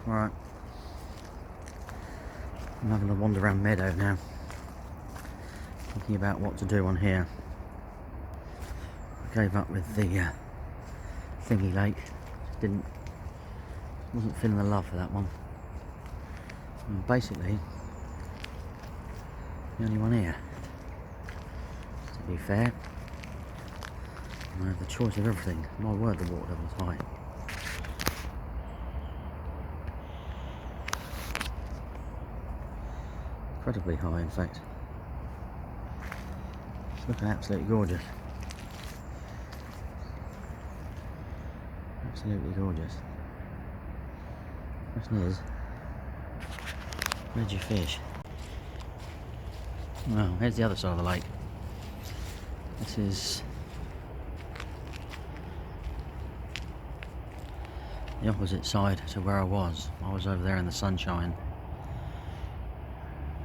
Right, I'm having a wander around meadow now, thinking about what to do on here. I gave up with the thingy lake. Wasn't feeling the love for that one. And basically, the only one here. To be fair, I have the choice of everything. My word, the water level's high. Incredibly high, in fact. It's looking absolutely gorgeous. Absolutely gorgeous. The question is, where'd you fish? Well, here's the other side of the lake. This is the opposite side to where I was. I was over there in the sunshine.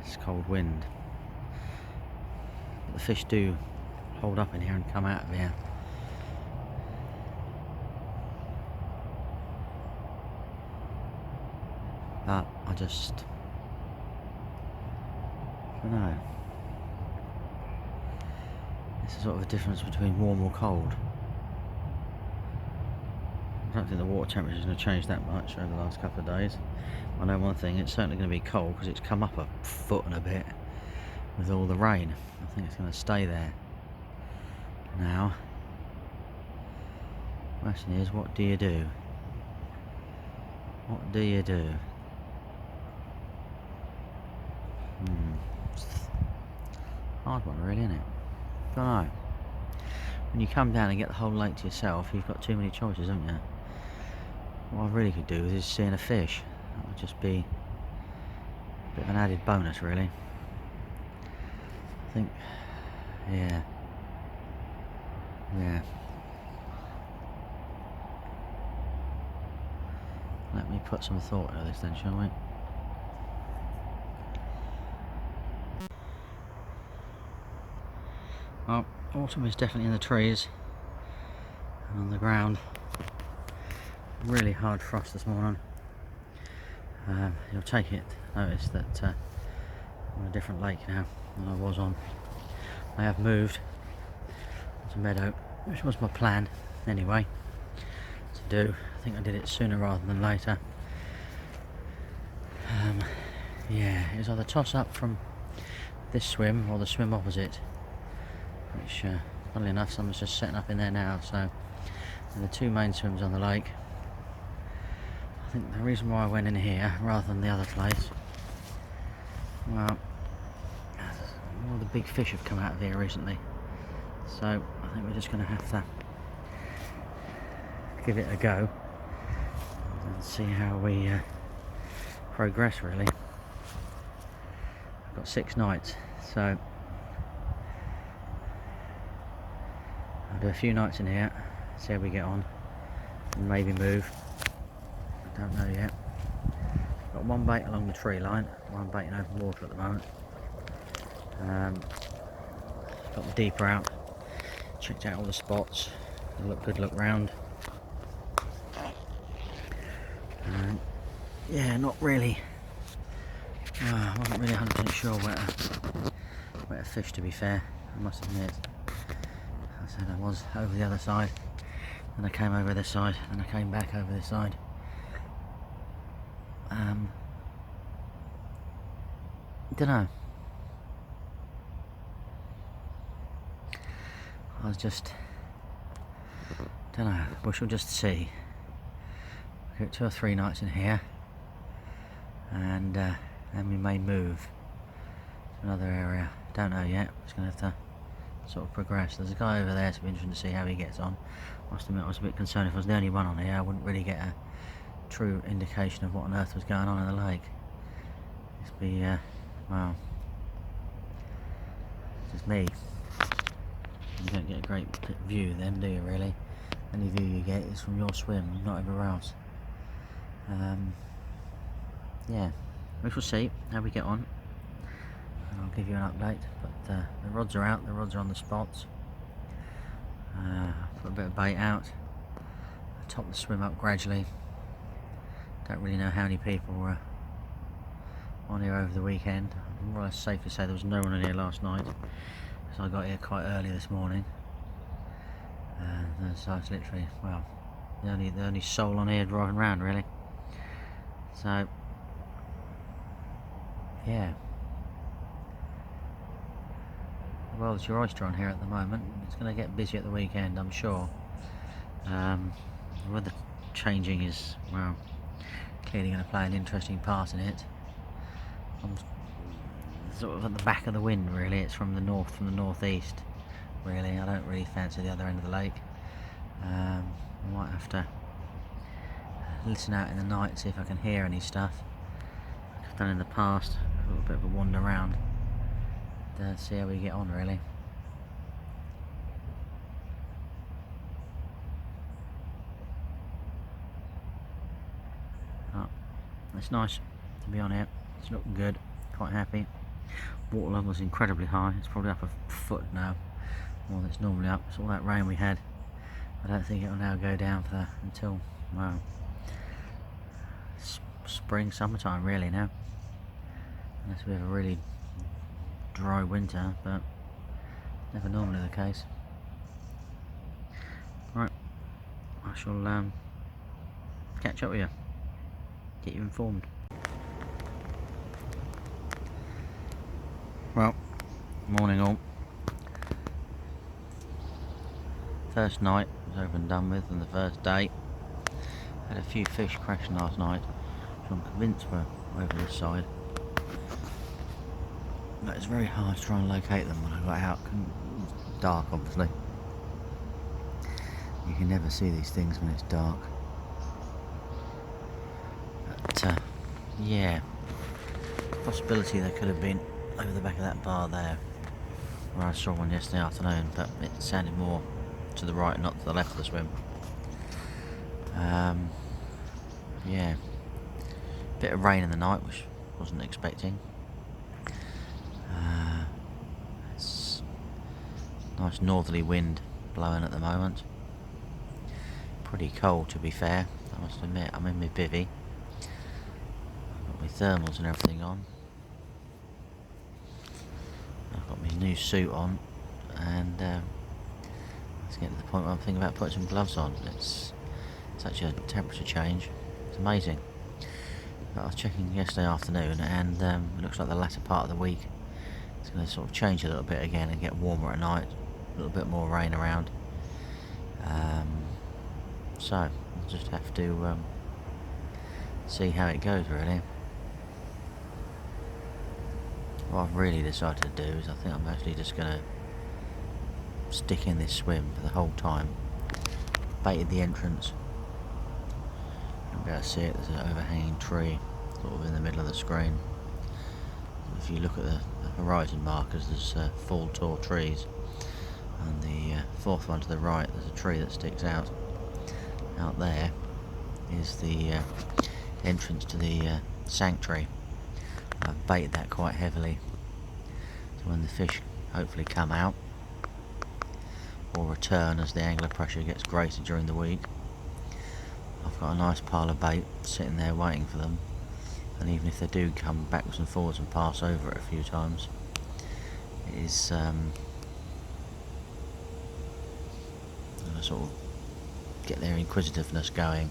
It's cold wind. But the fish do hold up in here and come out of here. But I just don't know. It's a sort of a difference between warm or cold. I don't think the water temperature is going to change that much over the last couple of days. I know one thing, it's certainly going to be cold because it's come up a foot and a bit with all the rain. I think it's going to stay there. Now, the question is, what do you do? What do you do? Hard one really, isn't it? Don't know. When you come down and get the whole lake to yourself, you've got too many choices, haven't you? What I really could do is seeing a fish. That would just be a bit of an added bonus, really. I think, yeah. Let me put some thought into this then, shall we? Well, autumn is definitely in the trees and on the ground. Really hard frost this morning. You'll take it notice that I'm on a different lake now than I was on. I have moved to meadow, which was my plan anyway to do. I think I did it sooner rather than later. Yeah, it was either toss up from this swim or the swim opposite, which funnily enough someone's just setting up in there now. So the two main swims on the lake. I think the reason why I went in here rather than the other place, well, all the big fish have come out of here recently, so I think we're just going to have to give it a go and see how we progress, really. I've got 6 nights, so I'll do a few nights in here, see how we get on, and maybe move. I don't know yet. Got one bait along the tree line, one bait in open water at the moment. Got the deeper out, checked out all the spots, good look round. Yeah, not really. I wasn't really 100% sure where to fish, to be fair. I must admit. I said I was over the other side, then I came over this side, and I came back over this side. Don't know. I was just, don't know. We shall just see. We'll get 2 or 3 nights in here, and then we may move to another area. Don't know yet. Just going to have to sort of progress. There's a guy over there, so it'll be interesting to see how he gets on. Must admit, I was a bit concerned if I was the only one on here. I wouldn't really get a true indication of what on earth was going on in the lake. It'd be, well, just me. You don't get a great view then, do you, really? Any view you get is from your swim, not everywhere else. Yeah, we shall see how we get on. And I'll give you an update, but the rods are out, the rods are on the spots. Put a bit of bait out, top the swim up gradually Don't really know how many people were on here over the weekend. Well, it's safe to say there was no one in here last night, because I got here quite early this morning. So it's literally, well, the only soul on here driving around, really. So, yeah. The world's your oyster on here at the moment. It's going to get busy at the weekend, I'm sure. The weather changing is, well, clearly going to play an interesting part in it. I'm sort of at the back of the wind, really. It's from the northeast, really. I don't really fancy the other end of the lake. I might have to listen out in the night, see if I can hear any stuff. Like I've done in the past, a little bit of a wander around, see how we get on, really. Oh, it's nice to be on here. It's looking good, quite happy. Water level is incredibly high. It's probably up a foot now, more than it's normally up. It's all that rain we had. I don't think it will now go down for until, well, spring, summertime, really, now. Unless we have a really dry winter, but never normally the case. Right, I shall catch up with you, get you informed. Well, morning all. First night was over and done with, and the first day. Had a few fish crashing last night, which I'm convinced were over this side. But it's very hard to try and locate them when I got out. It's dark, obviously. You can never see these things when it's dark. But yeah, possibility there could have been over the back of that bar there, where I saw one yesterday afternoon, but it sounded more to the right, not to the left of the swim. Yeah, bit of rain in the night, which wasn't expecting. It's nice northerly wind blowing at the moment. Pretty cold, to be fair, I must admit. I'm in my bivvy. I've got my thermals and everything on. I've got my new suit on, and it's getting to the point where I'm thinking about putting some gloves on. It's such a temperature change. It's amazing. But I was checking yesterday afternoon, and it looks like the latter part of the week it's going to sort of change a little bit again and get warmer at night. A little bit more rain around. So we'll just have to see how it goes, really. What I've really decided to do is I think I'm actually just going to stick in this swim for the whole time. Baited the entrance. You'll be able to see it. There's an overhanging tree sort of in the middle of the screen. If you look at the horizon markers, there's 4 tall trees, and the 4th one to the right, there's a tree that sticks out. Out there is the entrance to the sanctuary. I've baited that quite heavily, so when the fish hopefully come out or return as the angler pressure gets greater during the week, I've got a nice pile of bait sitting there waiting for them. And even if they do come backwards and forwards and pass over it a few times, it is sort of get their inquisitiveness going.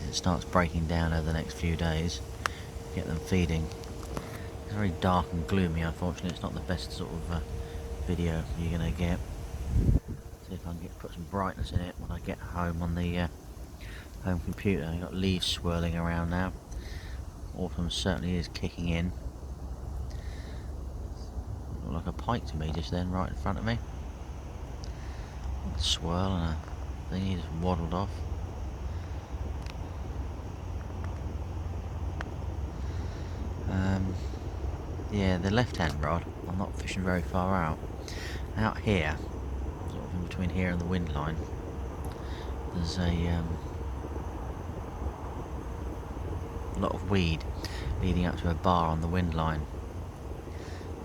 As it starts breaking down over the next few days, get them feeding. It's very dark and gloomy, unfortunately. It's not the best sort of video you're going to get. See if I can put some brightness in it when I get home on the home computer. I've got leaves swirling around now. Autumn certainly is kicking in. Looked like a pike to me just then, right in front of me. A swirl and a thingy just waddled off. Yeah, the left-hand rod, I'm not fishing very far out. Out here, sort of in between here and the wind line, there's a lot of weed leading up to a bar on the wind line.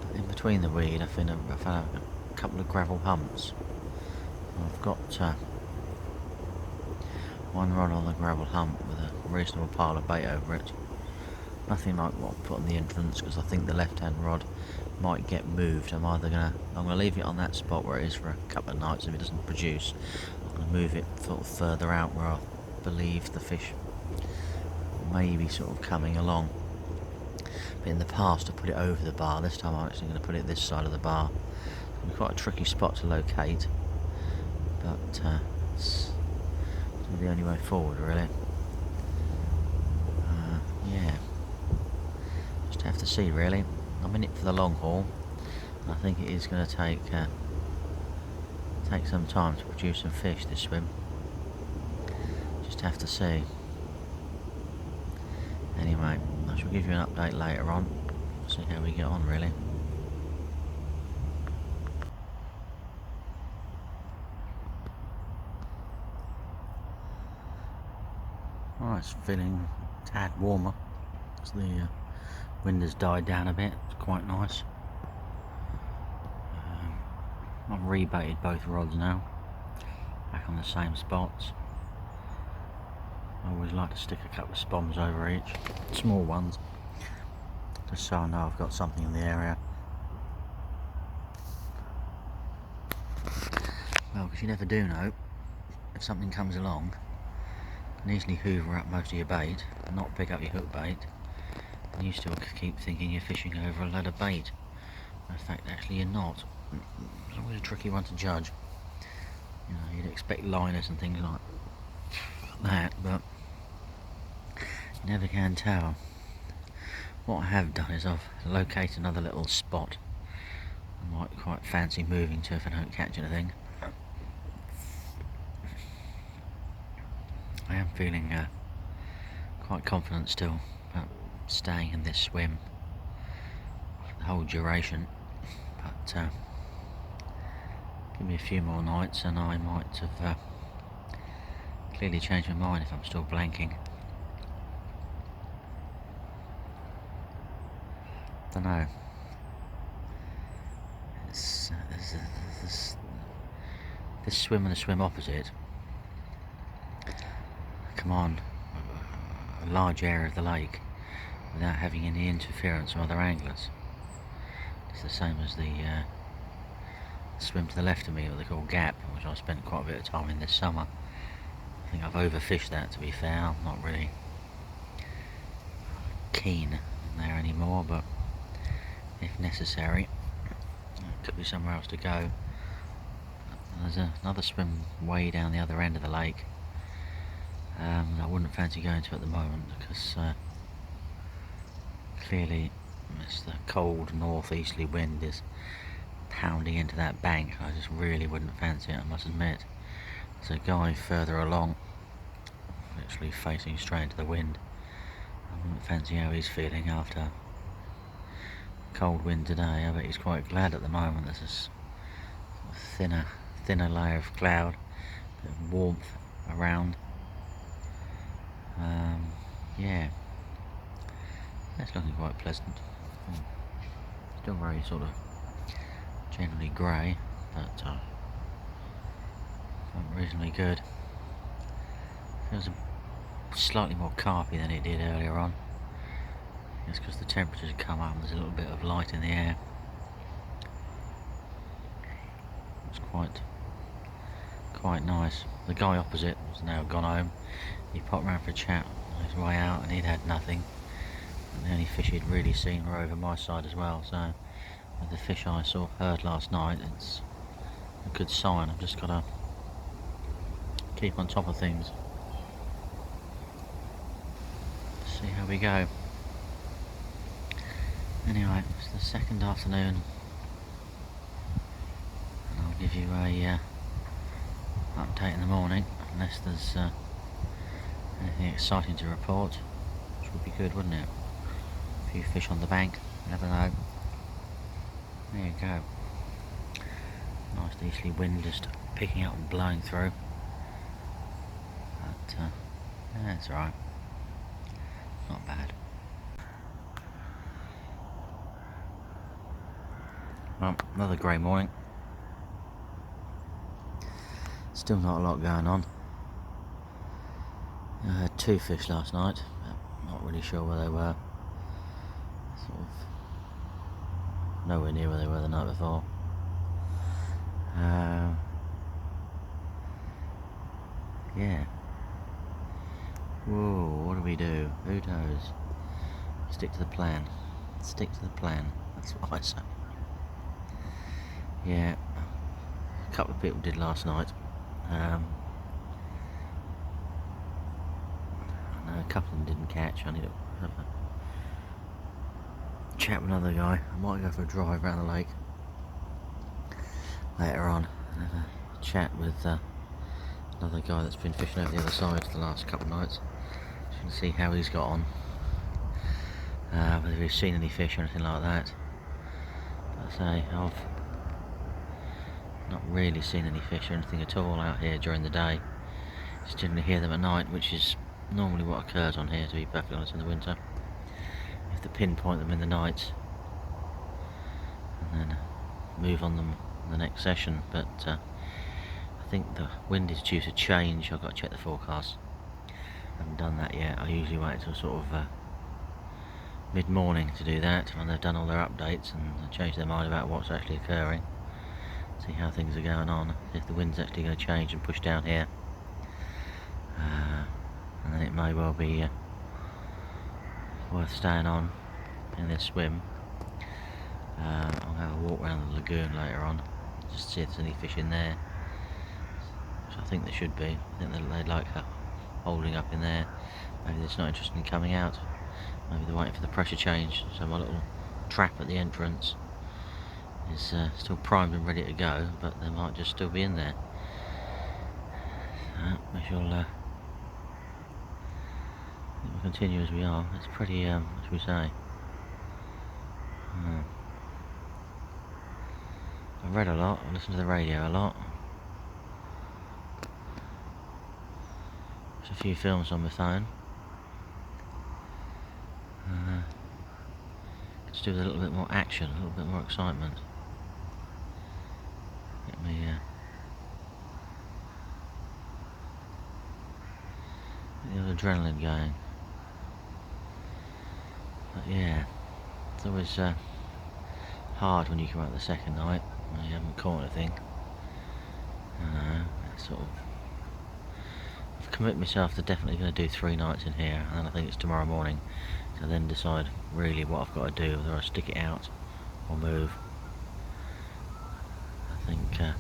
But in between the weed, I found a couple of gravel humps. I've got one rod on the gravel hump with a a reasonable pile of bait over it. Nothing like what I put on the entrance, because I think the left-hand rod might get moved. I'm gonna leave it on that spot where it is for a couple of nights. If it doesn't produce, I'm gonna move it sort of further out where I believe the fish may be sort of coming along. But in the past I put it over the bar. This time I'm actually going to put it this side of the bar. It's going to be quite a tricky spot to locate, but it's the only way forward, really. Yeah, just have to see, really. I'm in it for the long haul. I think it is going to take some time to produce some fish this swim. Just have to see. Anyway, I shall give you an update later on. See how we get on, really. Alright, it's feeling a tad warmer as the wind has died down a bit. It's quite nice. I've rebaited both rods now, back on the same spots. I always like to stick a couple of spoms over each, small ones, just so I know I've got something in the area. Well, because you never do know, if something comes along, you can easily hoover up most of your bait and not pick up your hook bait, and you still keep thinking you're fishing over a load of bait. In fact, actually you're not. It's always a tricky one to judge. You know, you'd expect liners and things like that, but you never can tell. What I have done is I've located another little spot I might quite fancy moving to if I don't catch anything. I am feeling quite confident still about staying in this swim for the whole duration, but give me a few more nights and I might have clearly changed my mind if I'm still blanking. Don't know. It's this swim and the swim opposite come on a large area of the lake without having any interference from other anglers. It's the same as the swim to the left of me, what they call gap, which I spent quite a bit of time in this summer. I think I've overfished that, to be fair. I'm not really keen in there anymore, but if necessary, there could be somewhere else to go. There's another swim way down the other end of the lake that I wouldn't fancy going to at the moment, because clearly it's the cold northeasterly wind is pounding into that bank. I just really wouldn't fancy it, I must admit. There's a guy further along, literally facing straight into the wind. I wouldn't fancy how he's feeling after cold wind today. I bet he's quite glad at the moment there's this thinner layer of cloud, a bit of warmth around. Yeah, it's looking quite pleasant. Still very sort of generally grey, but reasonably good. Feels slightly more carpy than it did earlier on. It's because the temperatures have come up and there's a little bit of light in the air. It's quite nice. The guy opposite has now gone home. He popped round for a chat on his way out and he'd had nothing. And the only fish he'd really seen were over my side as well, so with the fish I heard last night, it's a good sign. I've just got to keep on top of things. See how we go. Anyway, it's the second afternoon, and I'll give you a update in the morning, unless there's anything exciting to report, which would be good, wouldn't it? A few fish on the bank, never know. There you go. Nice easterly wind just picking up and blowing through. But yeah, it's alright. Not bad. Well, another grey morning. Still not a lot going on. I had 2 fish last night, but not really sure where they were. Sort of nowhere near where they were the night before. Yeah. Whoa, what do we do? Who knows? Stick to the plan. Stick to the plan. That's what I say. Yeah. A couple of people did last night. I know a couple of them didn't catch. I need to have a chat with another guy. I might go for a drive around the lake later on and have a chat with another guy that's been fishing over the other side for the last couple of nights. Just to see how he's got on, whether he's seen any fish or anything like that. But I say, I've not really seen any fish or anything at all out here during the day. Just generally hear them at night, which is normally what occurs on here, to be perfectly honest, in the winter. You have to pinpoint them in the night and then move on them the next session, but I think the wind is due to change. I've got to check the forecast. I haven't done that yet. I usually wait until sort of mid-morning to do that, when they've done all their updates and changed their mind about what's actually occurring. See how things are going on, if the wind's actually going to change and push down here. And then it may well be worth staying on in this swim. I'll have a walk around the lagoon later on, just to see if there's any fish in there, which I think there should be. I think they'd like holding up in there. Maybe they're just not interested in coming out. Maybe they're waiting for the pressure change, so my little trap at the entrance is still primed and ready to go, but they might just still be in there. So we shall we'll continue as we are. It's pretty, what should we say? I've read a lot, I listen to the radio a lot. There's a few films on my phone. Let's do with a little bit more action, a little bit more excitement. Get me the adrenaline going. But yeah, it's always hard when you come out the second night when you haven't caught anything. It's sort of, I've committed myself to definitely going to do 3 nights in here, and then I think it's tomorrow morning to then decide really what I've got to do, whether I stick it out or move. I think, as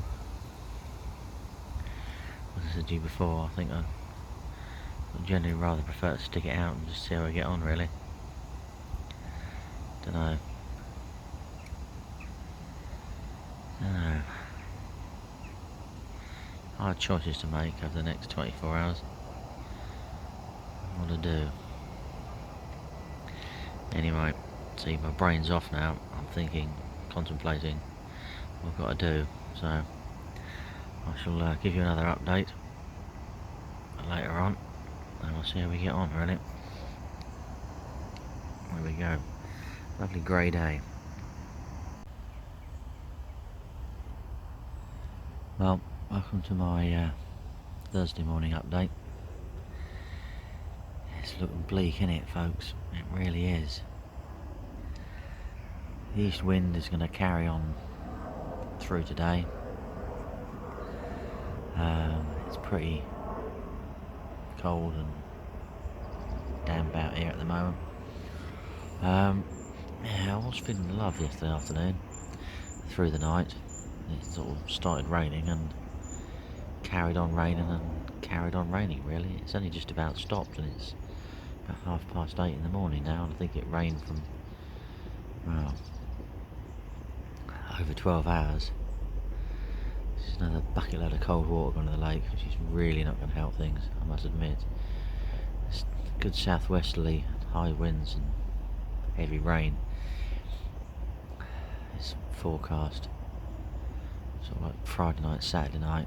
I said to you before, I think I'd generally rather prefer to stick it out and just see how I get on, really. Dunno. Hard choices to make over the next 24 hours. What to do. Anyway, see, my brain's off now. I'm thinking, contemplating what I've got to do. So I shall give you another update later on, and we'll see how we get on, really. There we go. Lovely grey day. Well, welcome to my Thursday morning update. It's looking bleak, isn't it, folks? It really is. The east wind is going to carry on through today. It's pretty cold and damp out here at the moment. Yeah, I was feeling the love yesterday afternoon, through the night. It sort of started raining and carried on raining and carried on raining, really. It's only just about stopped, and it's about 8:30 in the morning now, and I think it rained from, well, over 12 hours. This is another bucket load of cold water going to the lake, which is really not going to help things, I must admit. It's good southwesterly, high winds and heavy rain. It's forecast sort of like Friday night, Saturday night.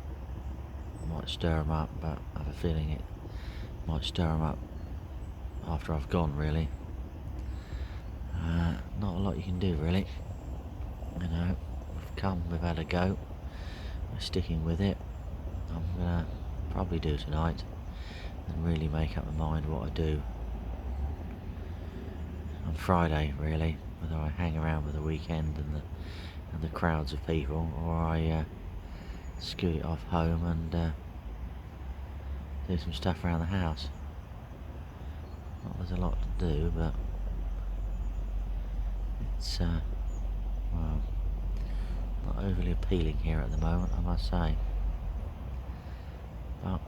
Might stir them up, but I have a feeling it might stir them up after I've gone, really. Not a lot you can do, really. You know, we've come, we've had a go, we're sticking with it. I'm gonna probably do tonight, and really make up my mind what I do on Friday, really, whether I hang around with the weekend and the crowds of people, or I scoot it off home and do some stuff around the house. Not there's a lot to do, but it's well, not overly appealing here at the moment, I must say. But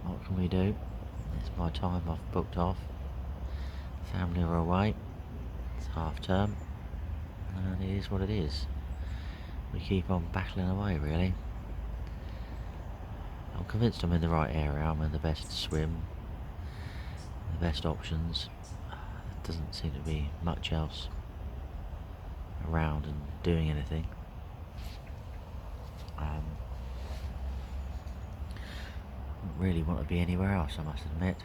what can we do? It's my time I've booked off. Family are away. It's half term, and it is what it is. We keep on battling away, really. I'm convinced I'm in the right area. I'm in the best swim, the best options. There doesn't seem to be much else around and doing anything. Don't really want to be anywhere else, I must admit.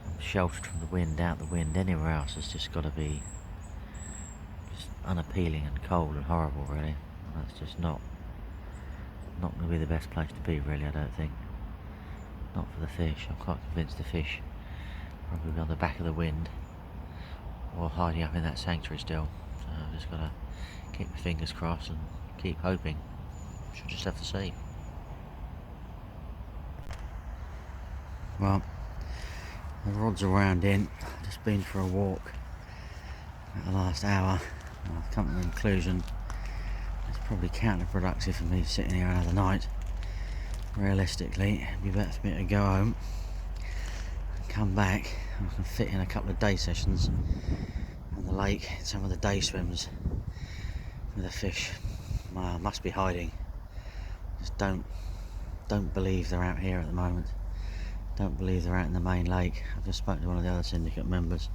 I'm sheltered from the wind, out the wind. Anywhere else has just got to be just unappealing and cold and horrible, really. And that's just not going to be the best place to be, really, I don't think. Not for the fish. I'm quite convinced the fish probably be on the back of the wind or hiding up in that sanctuary still. So I've just got to keep my fingers crossed and keep hoping. Should just have to see. Well, the rod's are wound in. I've just been for a walk for the last hour. I've come to the conclusion it's probably counterproductive for me sitting here another night. Realistically, it'd be better for me to go home and come back. I can fit in a couple of day sessions on the lake, some of the day swims with the fish. Well, must be hiding. Just don't believe they're out here at the moment. Don't believe they're out in the main lake. I've just spoken to one of the other syndicate members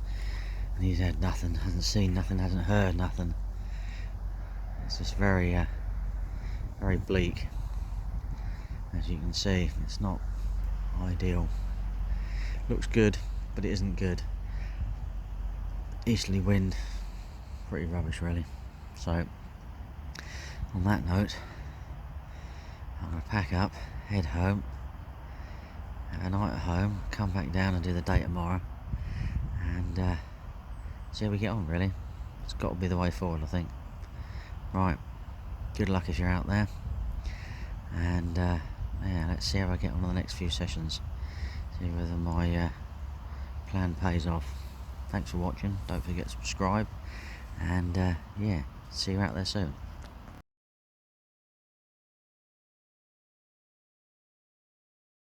and he's had nothing, hasn't seen nothing, hasn't heard nothing. It's just very bleak. As you can see, it's not ideal. Looks good, but it isn't good. Easterly wind, pretty rubbish, really. So, on that note, I'm going to pack up, head home, have a night at home, come back down and do the day tomorrow, and see how we get on, really. It's got to be the way forward, I think. Right, good luck if you're out there, and yeah, let's see how I get on in the next few sessions, see whether my plan pays off. Thanks for watching, don't forget to subscribe, and yeah, see you out there soon.